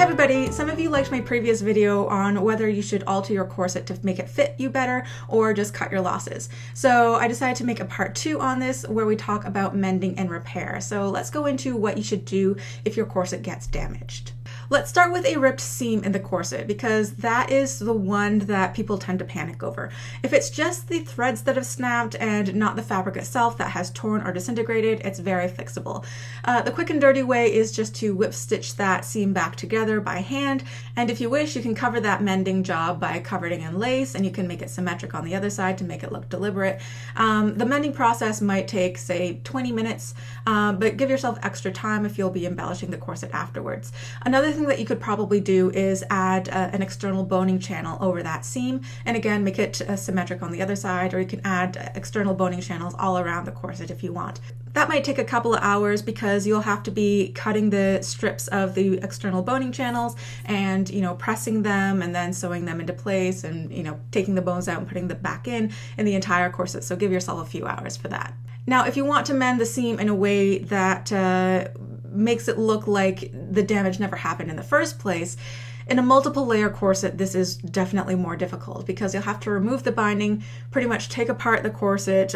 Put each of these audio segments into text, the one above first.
everybody, some of you liked my previous video on whether you should alter your corset to make it fit you better or just cut your losses. So I decided to make a part 2 on this where we talk about mending and repair. So let's go into what you should do if your corset gets damaged. Let's start with a ripped seam in the corset because that is the one that people tend to panic over. If it's just the threads that have snapped and not the fabric itself that has torn or disintegrated, it's very fixable. The quick and dirty way is just to whip stitch that seam back together by hand, and if you wish you can cover that mending job by covering it in lace, and you can make it symmetric on the other side to make it look deliberate. The mending process might take say 20 minutes, but give yourself extra time if you'll be embellishing the corset afterwards. Another thing that you could probably do is add an external boning channel over that seam, and again make it symmetric on the other side, or you can add external boning channels all around the corset if you want. That might take a couple of hours because you'll have to be cutting the strips of the external boning channels and pressing them and then sewing them into place and taking the bones out and putting them back in the entire corset, so give yourself a few hours for that. Now if you want to mend the seam in a way that makes it look like the damage never happened in the first place, in a multiple layer corset, this is definitely more difficult because you'll have to remove the binding, pretty much take apart the corset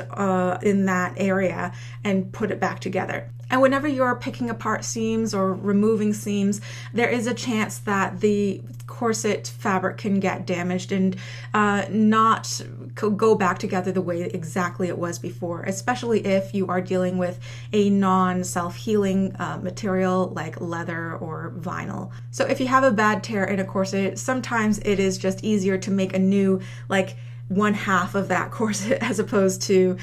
in that area and put it back together. And whenever you're picking apart seams or removing seams, there is a chance that the corset fabric can get damaged and not go back together the way exactly it was before, especially if you are dealing with a non-self-healing material like leather or vinyl. So if you have a bad tear in a corset, sometimes it is just easier to make a new, like, one half of that corset as opposed to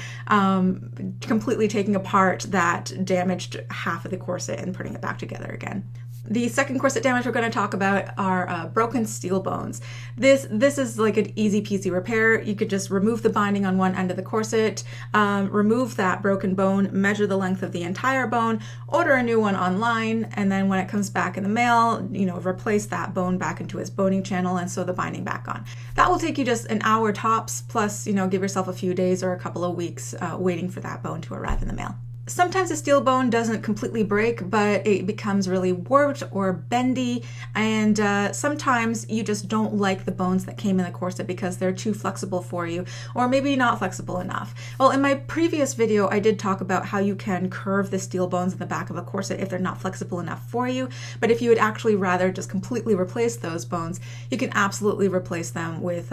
completely taking apart that damaged half of the corset and putting it back together again. The second corset damage we're going to talk about are broken steel bones. This is like an easy peasy repair. You could just remove the binding on one end of the corset, remove that broken bone, measure the length of the entire bone, order a new one online, and then when it comes back in the mail, replace that bone back into its boning channel and sew the binding back on. That will take you just an hour tops, plus give yourself a few days or a couple of weeks waiting for that bone to arrive in the mail. Sometimes a steel bone doesn't completely break, but it becomes really warped or bendy, and sometimes you just don't like the bones that came in the corset because they're too flexible for you, or maybe not flexible enough. Well, in my previous video, I did talk about how you can curve the steel bones in the back of a corset if they're not flexible enough for you, but if you would actually rather just completely replace those bones, you can absolutely replace them with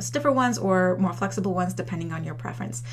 stiffer ones or more flexible ones depending on your preference.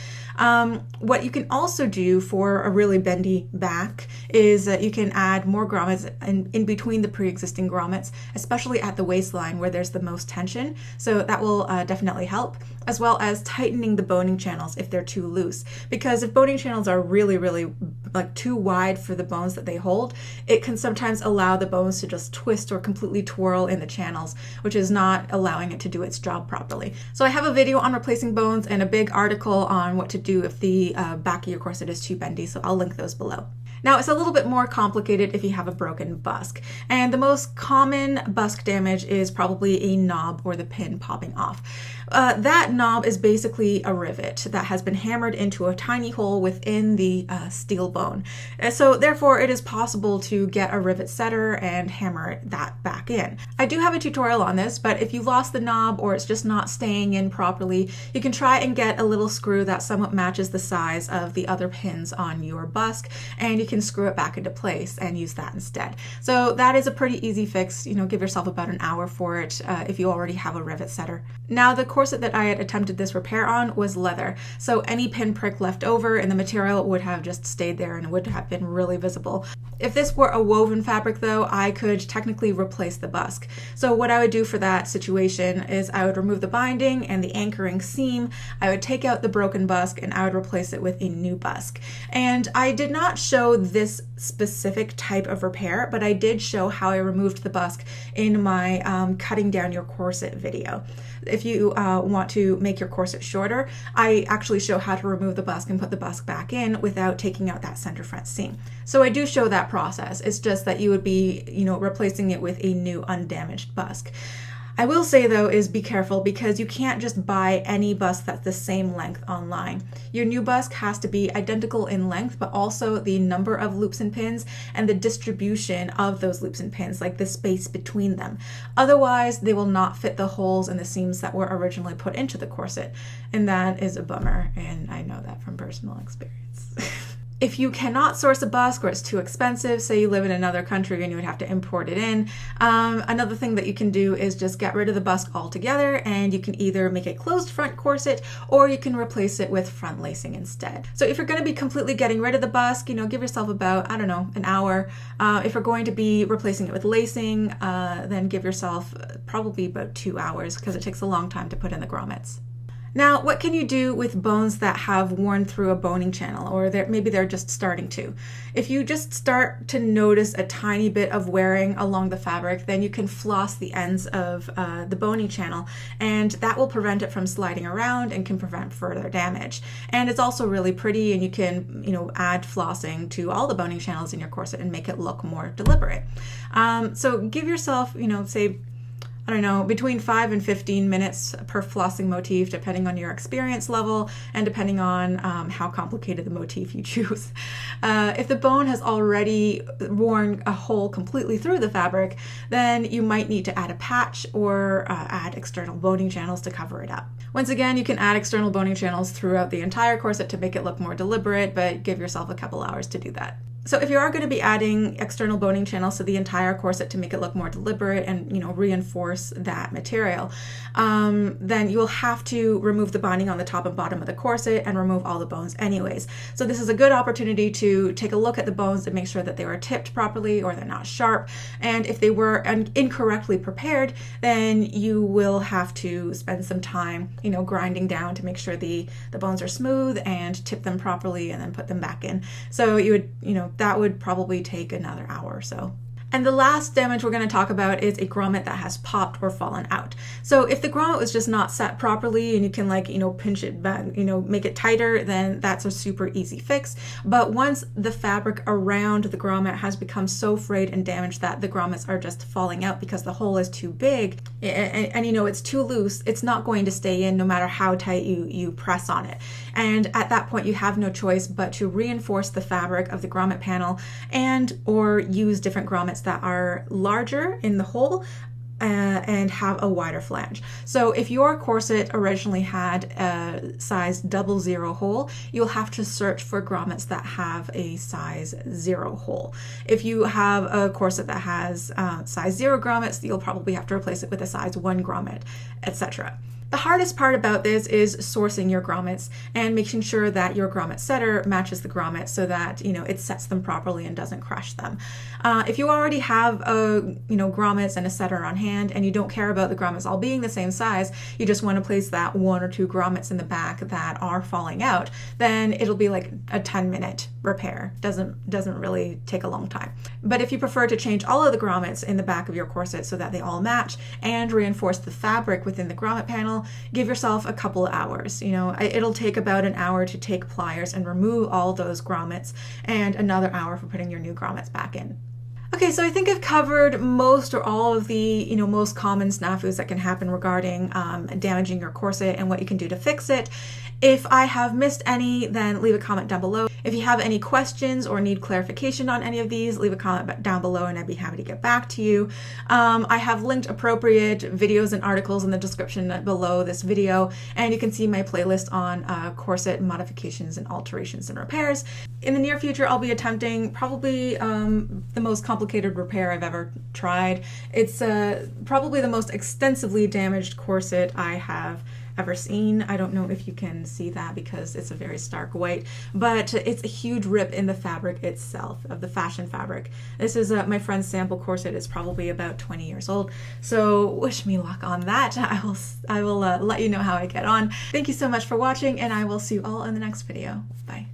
What you can also do for a really bendy back is that you can add more grommets in between the pre-existing grommets, especially at the waistline where there's the most tension. So that will definitely help, as well as tightening the boning channels if they're too loose. Because if boning channels are really like too wide for the bones that they hold, it can sometimes allow the bones to just twist or completely twirl in the channels, which is not allowing it to do its job properly. So I have a video on replacing bones and a big article on what to do if the back of your corset is too bendy, so I'll link those below. Now it's a little bit more complicated if you have a broken busk, and the most common busk damage is probably a knob or the pin popping off. That knob is basically a rivet that has been hammered into a tiny hole within the steel bone. So therefore it is possible to get a rivet setter and hammer that back in. I do have a tutorial on this, but if you lost the knob or it's just not staying in properly, you can try and get a little screw that somewhat matches the size of the other pins on your busk, and you can screw it back into place and use that instead. So that is a pretty easy fix. Give yourself about an hour for it if you already have a rivet setter. Now the corset that I had attempted this repair on was leather, so any pin prick left over in the material would have just stayed there and would have been really visible. If this were a woven fabric though, I could technically replace the busk. So what I would do for that situation is I would remove the binding and the anchoring seam, I would take out the broken busk, and I would replace it with a new busk. And I did not show this specific type of repair, but I did show how I removed the busk in my cutting down your corset video. If you want to make your corset shorter, I actually show how to remove the busk and put the busk back in without taking out that center front seam. So I do show that process. It's just that you would be, replacing it with a new undamaged busk. I will say though is be careful, because you can't just buy any busk that's the same length online. Your new busk has to be identical in length, but also the number of loops and pins and the distribution of those loops and pins, like the space between them. Otherwise, they will not fit the holes and the seams that were originally put into the corset. And that is a bummer, and I know that from personal experience. If you cannot source a busk or it's too expensive, say you live in another country and you would have to import it in, another thing that you can do is just get rid of the busk altogether, and you can either make a closed front corset or you can replace it with front lacing instead. So if you're going to be completely getting rid of the busk, give yourself about, I don't know, an hour. If you're going to be replacing it with lacing, then give yourself probably about 2 hours, because it takes a long time to put in the grommets. Now, what can you do with bones that have worn through a boning channel, or maybe they're just starting to? If you just start to notice a tiny bit of wearing along the fabric, then you can floss the ends of the boning channel, and that will prevent it from sliding around and can prevent further damage. And it's also really pretty, and you can, add flossing to all the boning channels in your corset and make it look more deliberate. So give yourself, say, I don't know, between 5 and 15 minutes per flossing motif, depending on your experience level and depending on how complicated the motif you choose. If the bone has already worn a hole completely through the fabric, then you might need to add a patch or add external boning channels to cover it up. Once again, you can add external boning channels throughout the entire corset to make it look more deliberate, but give yourself a couple hours to do that. So if you are going to be adding external boning channels to the entire corset to make it look more deliberate and reinforce that material, then you will have to remove the binding on the top and bottom of the corset and remove all the bones anyways. So this is a good opportunity to take a look at the bones and make sure that they were tipped properly or they're not sharp. And if they were incorrectly prepared, then you will have to spend some time, grinding down to make sure the bones are smooth and tip them properly and then put them back in. So you would, that would probably take another hour or so. And the last damage we're going to talk about is a grommet that has popped or fallen out. So if the grommet was just not set properly and you can pinch it back, make it tighter, then that's a super easy fix. But once the fabric around the grommet has become so frayed and damaged that the grommets are just falling out because the hole is too big and it's too loose, it's not going to stay in no matter how tight you press on it. And at that point you have no choice but to reinforce the fabric of the grommet panel or use different grommets that are larger in the hole and have a wider flange. So if your corset originally had a size 00 hole, you'll have to search for grommets that have a size 0 hole. If you have a corset that has size 0 grommets, you'll probably have to replace it with a size 1 grommet, etc. The hardest part about this is sourcing your grommets and making sure that your grommet setter matches the grommet so that it sets them properly and doesn't crush them. If you already have grommets and a setter on hand and you don't care about the grommets all being the same size, you just want to place that 1 or 2 grommets in the back that are falling out, then it'll be like a 10-minute repair. Doesn't really take a long time. But if you prefer to change all of the grommets in the back of your corset so that they all match and reinforce the fabric within the grommet panel, give yourself a couple of hours. It'll take about an hour to take pliers and remove all those grommets, and another hour for putting your new grommets back in. Okay, so I think I've covered most or all of the most common snafus that can happen regarding damaging your corset and what you can do to fix it. If I have missed any, then leave a comment down below. If you have any questions or need clarification on any of these, leave a comment down below and I'd be happy to get back to you. I have linked appropriate videos and articles in the description below this video, and you can see my playlist on corset modifications and alterations and repairs. In the near future, I'll be attempting probably the most complicated repair I've ever tried. It's probably the most extensively damaged corset I have ever seen. I don't know if you can see that because it's a very stark white, but it's a huge rip in the fabric itself, of the fashion fabric. This is my friend's sample corset. It's probably about 20 years old, so wish me luck on that. I will let you know how I get on. Thank you so much for watching, and I will see you all in the next video. Bye.